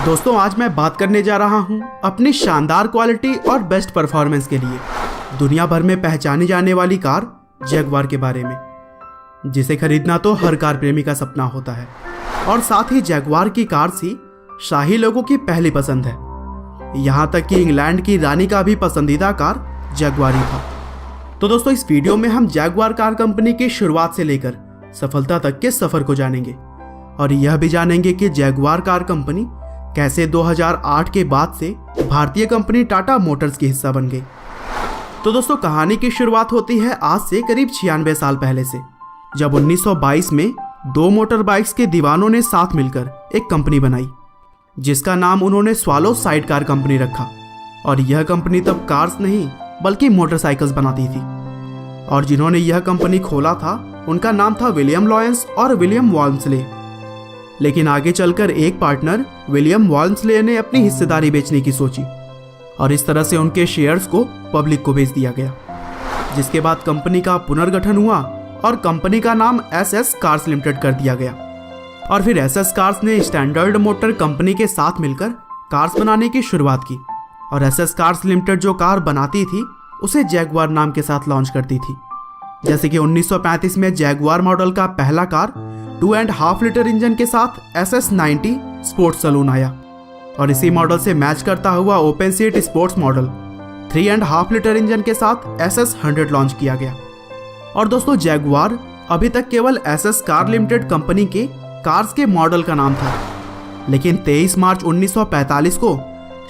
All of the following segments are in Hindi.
दोस्तों आज मैं बात करने जा रहा हूं अपनी शानदार क्वालिटी और बेस्ट परफॉर्मेंस के लिए दुनिया भर में पहचानी जाने वाली कार जगुआर के बारे में, जिसे खरीदना तो हर कार प्रेमी का सपना होता है। और साथ ही जगुआर की कार्स ही शाही लोगों की पहली पसंद है। यहाँ तक कि इंग्लैंड की रानी का भी पसंदीदा कार जगुआर ही था। तो दोस्तों इस वीडियो में हम जगुआर कार कंपनी की शुरुआत से लेकर सफलता तक के सफर को जानेंगे और यह भी जानेंगे कि जगुआर कार कंपनी कैसे 2008 के बाद से भारतीय कंपनी टाटा मोटर्स की हिस्सा बन गई। तो दोस्तों कहानी की शुरुआत होती है आज से करीब 96 साल पहले से, जब 1922 में दो मोटर बाइक्स के दीवानों ने साथ मिलकर एक कंपनी बनाई जिसका नाम उन्होंने स्वालो साइड कार कंपनी रखा। और यह कंपनी तब कार्स नहीं बल्कि मोटरसाइकिल्स बनाती थी। और जिन्होंने यह कंपनी खोला था उनका नाम था विलियम लॉयंस और विलियम वॉल्मस्ले। लेकिन आगे चलकर एक पार्टनर विलियम वॉल्मस्ले ने अपनी हिस्सेदारी बेचने की सोची और इस तरह से उनके शेयर्स को पब्लिक को बेच दिया गया, जिसके बाद कंपनी का पुनर्गठन हुआ और कंपनी का नाम SS कार्स लिमिटेड कर दिया गया। और फिर SS कार्स ने स्टैंडर्ड मोटर कंपनी के साथ मिलकर कार्स बनाने की शुरुआत की और SS कार्स लिमिटेड जो कार बनाती थी उसे जगुआर नाम के साथ लॉन्च करती थी। जैसे कि 1935 में जगुआर मॉडल का पहला कार 2.5 लीटर इंजन के साथ SS90 स्पोर्ट्स सलून आया और इसी मॉडल से मैच करता हुआ open seat sports model 3.5 litre engine के साथ SS100 लॉन्च किया गया। और दोस्तों जगुआर अभी तक केवल SS कार लिमिटेड कंपनी के कार्स के मॉडल का नाम था, लेकिन 23 मार्च 1945 को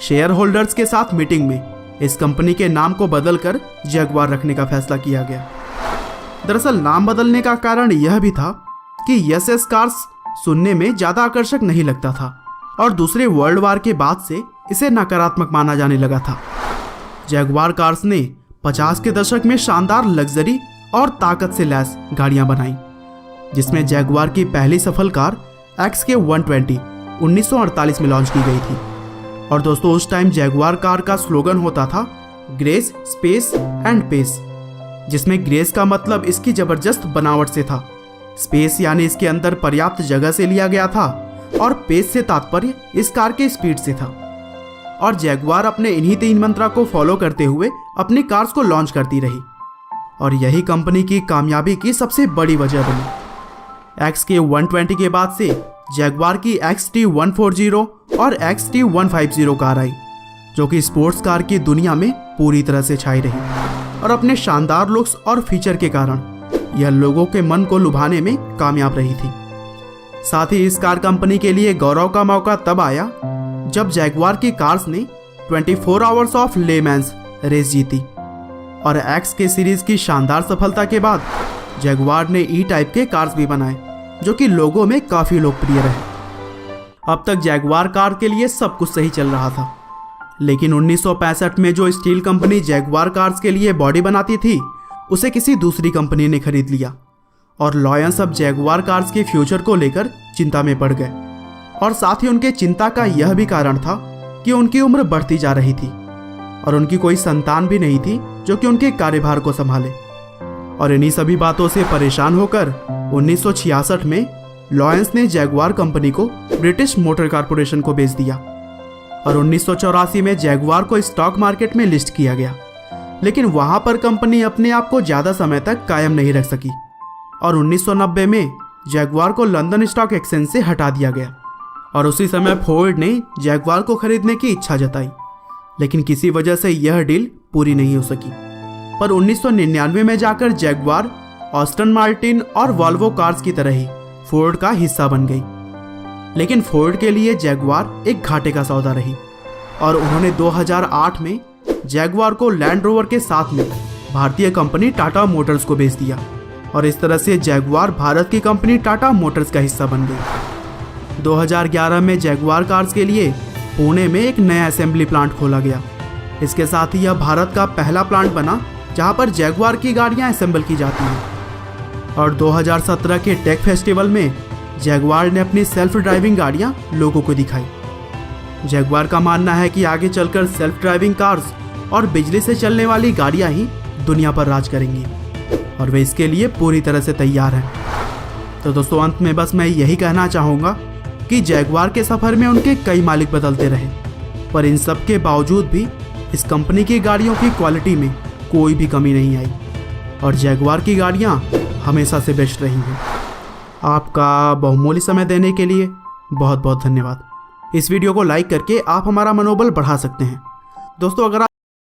शेयर होल्डर्स के साथ मीटिंग में इस कंपनी के नाम को बदलकर जगुआर रखने का फैसला किया गया। दरअसल नाम बदलने का कारण यह भी था कि SS कार्स सुनने में ज्यादा आकर्षक नहीं लगता था और दूसरे वर्ल्ड वार के बाद से इसे नकारात्मक माना जाने लगा था। जगुआर कार्स ने 50 के दशक में शानदार लग्जरी और ताकत से लैस गाड़ियां बनाई, जिसमें जगुआर की पहली सफल कार XK120 1948 में लॉन्च की गई थी। और दोस्तों उस टाइम जगुआर कार का स्लोगन होता था ग्रेस, स्पेस एंड पेस, जिसमें ग्रेस का मतलब इसकी जबरदस्त बनावट से था, स्पेस यानी इसके अंदर पर्याप्त जगह से लिया गया था और पेस से तात्पर्य इस कार के स्पीड से था। और जगुआर अपने इन्हीं 3 मंत्रा को फॉलो करते हुए अपनी कार्स को लॉन्च करती रही और यही कंपनी की कामयाबी की सबसे बड़ी वजह बनी। XK120 के बाद से जगुआर की XT140 और XT150 कार आई, जो कि स्पोर्ट्स कार की दुनिया में पूरी तरह से छाई रही और अपने शानदार लुक्स और फीचर के कारण यह लोगों के मन को लुभाने में कामयाब रही थी। साथ ही इस कार कंपनी के लिए गौरव का मौका तब आया जब जगुआर की कार्स ने 24 आवर्स ऑफ ले मैंस रेस जीती। और एक्स के सीरीज की शानदार सफलता के बाद जगुआर ने ई टाइप के कार्स भी बनाए, जो कि लोगों में काफी लोकप्रिय रहे। अब तक जगुआर कार के लिए सब कुछ सही चल रहा था, लेकिन 1965 में जो स्टील कंपनी जगुआर कार्स के लिए बॉडी बनाती थी उसे किसी दूसरी कंपनी ने खरीद लिया और लॉयंस अब जगुआर कार्स के फ्यूचर को लेकर चिंता में पड़ गए। और साथ ही उनके चिंता का यह भी कारण था कि उनकी उम्र बढ़ती जा रही थी और उनकी कोई संतान भी नहीं थी जो कि उनके कार्यभार को संभाले। और इन्हीं सभी बातों से परेशान होकर 1966 में लॉयंस ने जगुआर कंपनी को ब्रिटिश मोटर कारपोरेशन को बेच दिया और 1984 में जगुआर को स्टॉक मार्केट में लिस्ट किया गया। लेकिन वहां पर कंपनी अपने आप को ज्यादा समय तक कायम नहीं रख सकी और 1990 में जगुआर को लंदन स्टॉक एक्सचेंज से हटा दिया गया। और उसी समय फोर्ड ने जगुआर को खरीदने की इच्छा जताई, लेकिन किसी वजह से यह डील पूरी नहीं हो सकी। पर 1999 में जाकर जगुआर ऑस्टन मार्टिन और वॉल्वो कार्स की तरह ही फोर्ड का हिस्सा बन गई। लेकिन फोर्ड के लिए जगुआर एक घाटे का सौदा रही और उन्होंने 2008 में जगुआर को लैंड रोवर के साथ में भारतीय कंपनी टाटा मोटर्स को बेच दिया और इस तरह से जगुआर भारत की कंपनी टाटा मोटर्स का हिस्सा बन गई। 2011 में जगुआर कार्स के लिए पुणे में एक नया असेंबली प्लांट खोला गया। इसके साथ ही यह भारत का पहला प्लांट बना जहां पर जगुआर की गाड़ियां असेंबल की जाती हैं। और 2017 के टेक फेस्टिवल में जगुआर ने अपनी सेल्फ ड्राइविंग गाड़ियां लोगों को दिखाई। जगुआर का मानना है कि आगे चलकर सेल्फ ड्राइविंग कार्स और बिजली से चलने वाली गाड़ियां ही दुनिया पर राज करेंगी और वे इसके लिए पूरी तरह से तैयार हैं। तो दोस्तों अंत में बस मैं यही कहना चाहूँगा जबकि जैगवार के सफ़र में उनके कई मालिक बदलते रहे, पर इन सब के बावजूद भी इस कंपनी की गाड़ियों की क्वालिटी में कोई भी कमी नहीं आई और जैगवार की गाड़ियाँ हमेशा से बेस्ट रही हैं। आपका बहुमूल्य समय देने के लिए बहुत बहुत धन्यवाद। इस वीडियो को लाइक करके आप हमारा मनोबल बढ़ा सकते हैं। दोस्तों, अगर